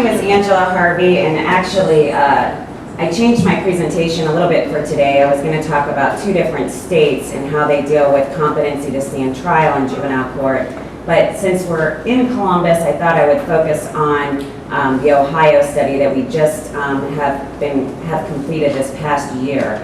name is Angela Harvey, and actually I changed my presentation a little bit for today. I was going to talk about 2 different states and how they deal with competency to stand trial in juvenile court. But since we're in Columbus, I thought I would focus on the Ohio study that we just have completed this past year.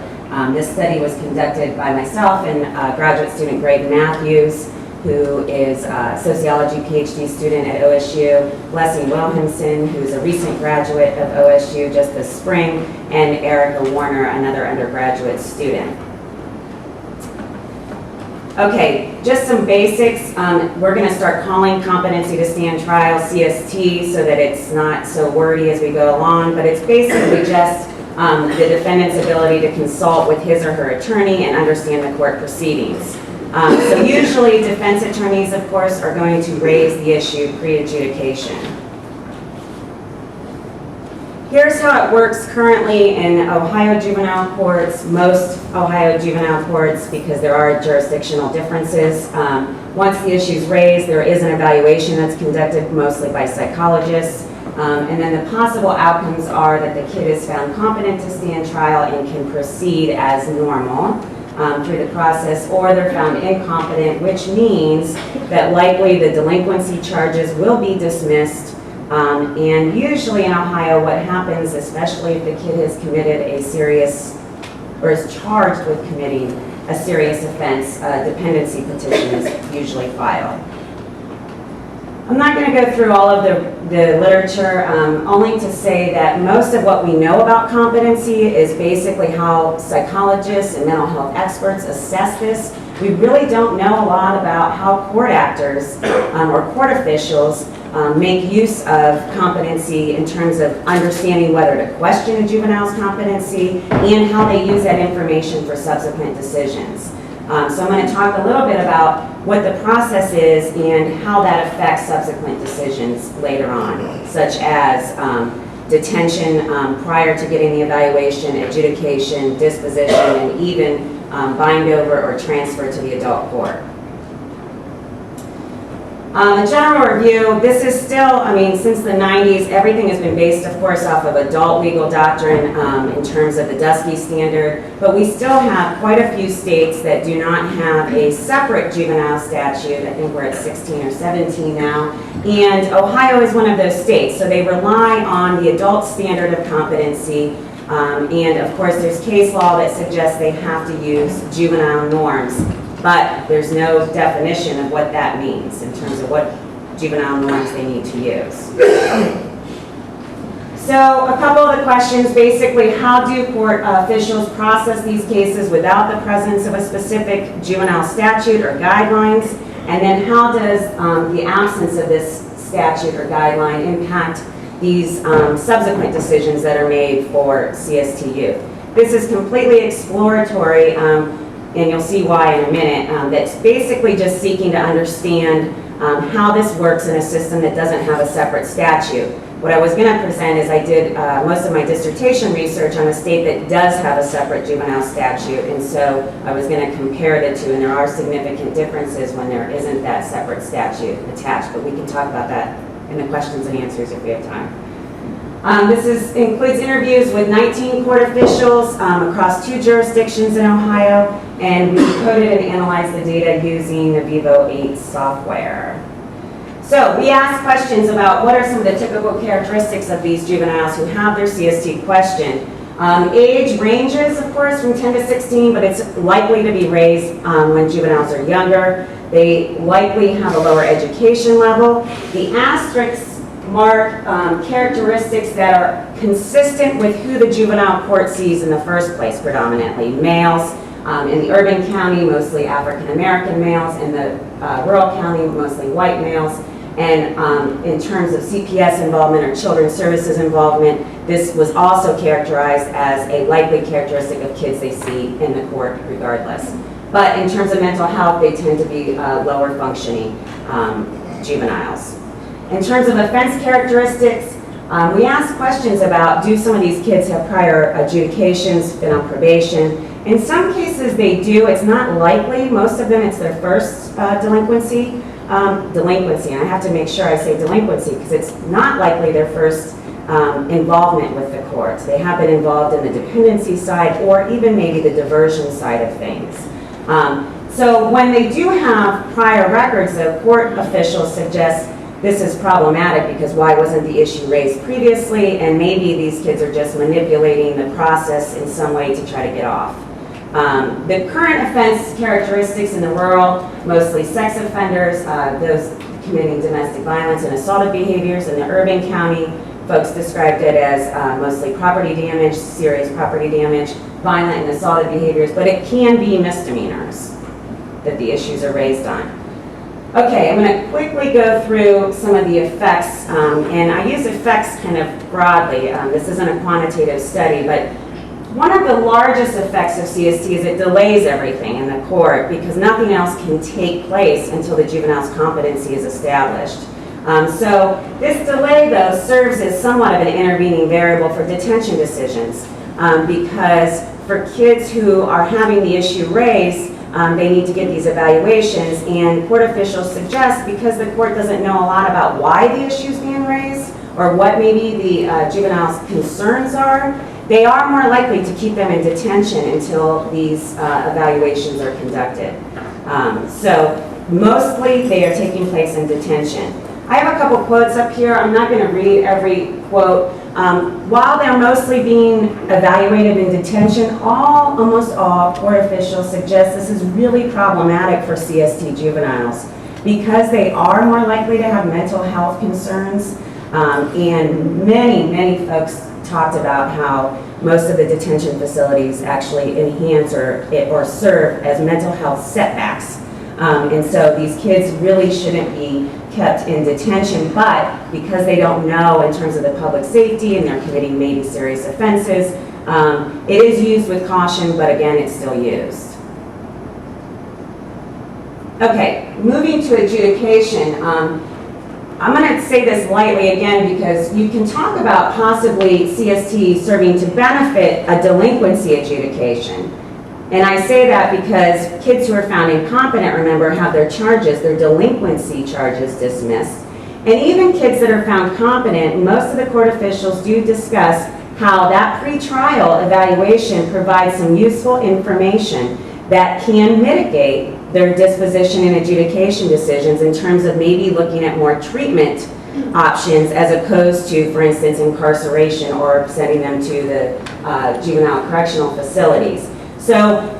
This study was conducted by myself and graduate student Greg Matthews, who is a sociology PhD student at OSU, Leslie Wilhelmsen, who's a recent graduate of OSU just this spring, and Erica Warner, another undergraduate student. Okay, just some basics. We're going to start calling competency to stand trial CST so that it's not so wordy as we go along, but it's basically just the defendant's ability to consult with his or her attorney and understand the court proceedings. So usually defense attorneys, of course, are going to raise the issue pre-adjudication. Here's how it works currently in Ohio juvenile courts, most Ohio juvenile courts, because there are jurisdictional differences. Once the issue is raised, there is an evaluation that's conducted mostly by psychologists. And then the possible outcomes are that the kid is found competent to stand trial and can proceed as normal through the process, or they're found incompetent, which means that likely the delinquency charges will be dismissed. And usually in Ohio, what happens, especially if the kid has committed a serious, or is charged with committing a serious offense, a dependency petition is usually filed. I'm not going to go through all of the literature, only to say that most of what we know about competency is basically how psychologists and mental health experts assess this. We really don't know a lot about how court actors or court officials make use of competency in terms of understanding whether to question a juvenile's competency and how they use that information for subsequent decisions. So I'm going to talk a little bit about what the process is and how that affects subsequent decisions later on, such as detention prior to getting the evaluation, adjudication, disposition, and even bind over or transfer to the adult court. A general review, this is still, since the 90s, everything has been based, of course, off of adult legal doctrine in terms of the Dusky standard, but we still have quite a few states that do not have a separate juvenile statute. I think we're at 16 or 17 now, and Ohio is one of those states, so they rely on the adult standard of competency, and of course there's case law that suggests they have to use juvenile norms. But there's no definition of what that means in terms of what juvenile norms they need to use. So a couple of the questions, basically, how do court officials process these cases without the presence of a specific juvenile statute or guidelines? And then how does the absence of this statute or guideline impact these subsequent decisions that are made for CST youth? This is completely exploratory. And you'll see why in a minute, that's basically just seeking to understand how this works in a system that doesn't have a separate statute. What I was going to present is I did most of my dissertation research on a state that does have a separate juvenile statute, and so I was going to compare the two, and there are significant differences when there isn't that separate statute attached, but we can talk about that in the questions and answers if we have time. This includes interviews with 19 court officials across 2 jurisdictions in Ohio, and we decoded and analyzed the data using the Vivo 8 software. So we asked questions about what are some of the typical characteristics of these juveniles who have their CST question. Age ranges, of course, from 10 to 16, but it's likely to be raised when juveniles are younger. They likely have a lower education level. The asterisks mark characteristics that are consistent with who the juvenile court sees in the first place, predominantly males. In the urban county, mostly African American males. In the rural county, mostly white males. And in terms of CPS involvement or children's services involvement, this was also characterized as a likely characteristic of kids they see in the court regardless. But in terms of mental health, they tend to be lower functioning juveniles. In terms of offense characteristics, we asked questions about, do some of these kids have prior adjudications, been on probation? In some cases they do. It's not likely. Most of them it's their first delinquency. Delinquency, and I have to make sure I say delinquency because it's not likely their first involvement with the court. They have been involved in the dependency side or even maybe the diversion side of things. So when they do have prior records, the court officials suggest this is problematic because why wasn't the issue raised previously, and maybe these kids are just manipulating the process in some way to try to get off. The current offense characteristics in the rural, mostly sex offenders, those committing domestic violence and assaultive behaviors. In the urban county, folks described it as mostly property damage, serious property damage, violent and assaultive behaviors, but it can be misdemeanors that the issues are raised on. Okay, I'm going to quickly go through some of the effects, and I use effects kind of broadly. This isn't a quantitative study, but one of the largest effects of CST is it delays everything in the court because nothing else can take place until the juvenile's competency is established. So this delay, though, serves as somewhat of an intervening variable for detention decisions because for kids who are having the issue raised, they need to get these evaluations, and court officials suggest, because the court doesn't know a lot about why the issue is being raised or what maybe the juvenile's concerns are, they are more likely to keep them in detention until these evaluations are conducted. So mostly they are taking place in detention. I have a couple quotes up here. I'm not going to read every quote. While they're mostly being evaluated in detention, almost all court officials suggest this is really problematic for CST juveniles because they are more likely to have mental health concerns. And many folks talked about how most of the detention facilities actually enhance or serve as mental health setbacks. And so these kids really shouldn't be kept in detention, but because they don't know in terms of the public safety and they're committing maybe serious offenses, it is used with caution, but again, it's still used. Okay, moving to adjudication. I'm going to say this lightly again because you can talk about possibly CST serving to benefit a delinquency adjudication. And I say that because kids who are found incompetent, remember, have their charges, their delinquency charges dismissed. And even kids that are found competent, most of the court officials do discuss how that pretrial evaluation provides some useful information that can mitigate their disposition and adjudication decisions in terms of maybe looking at more treatment options as opposed to, for instance, incarceration or sending them to the juvenile correctional facilities. So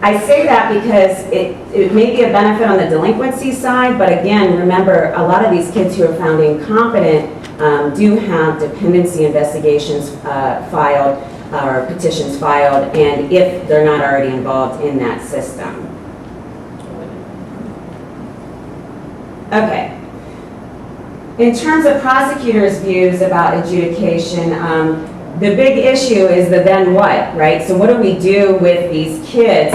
I say that because it may be a benefit on the delinquency side, but again, remember, a lot of these kids who are found incompetent do have dependency investigations filed or petitions filed, and if they're not already involved in that system. Okay. In terms of prosecutors' views about adjudication, the big issue is the then what, right? So what do we do with these kids?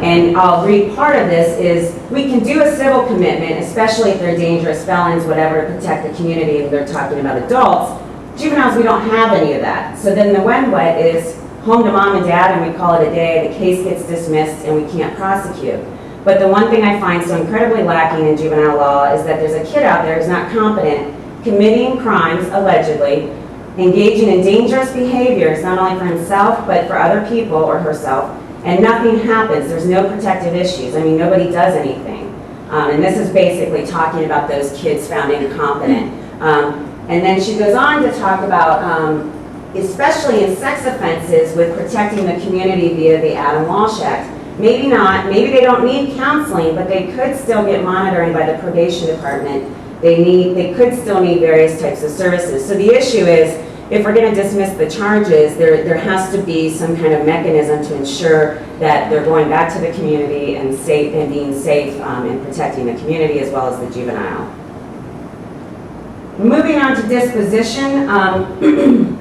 And I'll read part of this is we can do a civil commitment, especially if they're dangerous felons, whatever, to protect the community if they're talking about adults. Juveniles, we don't have any of that. So then the when what is home to mom and dad and we call it a day, the case gets dismissed and we can't prosecute. But the one thing I find so incredibly lacking in juvenile law is that there's a kid out there who's not competent, committing crimes, allegedly, engaging in dangerous behaviors, not only for himself, but for other people or herself, and nothing happens. There's no protective issues. I mean, nobody does anything. And this is basically talking about those kids found incompetent. And then she goes on to talk about, especially in sex offenses, with protecting the community via the Adam Walsh Act. Maybe not, maybe they don't need counseling, but they could still get monitoring by the probation department. They could still need various types of services. So the issue is, if we're going to dismiss the charges, there has to be some kind of mechanism to ensure that they're going back to the community and safe and being safe and protecting the community as well as the juvenile. Moving on to disposition.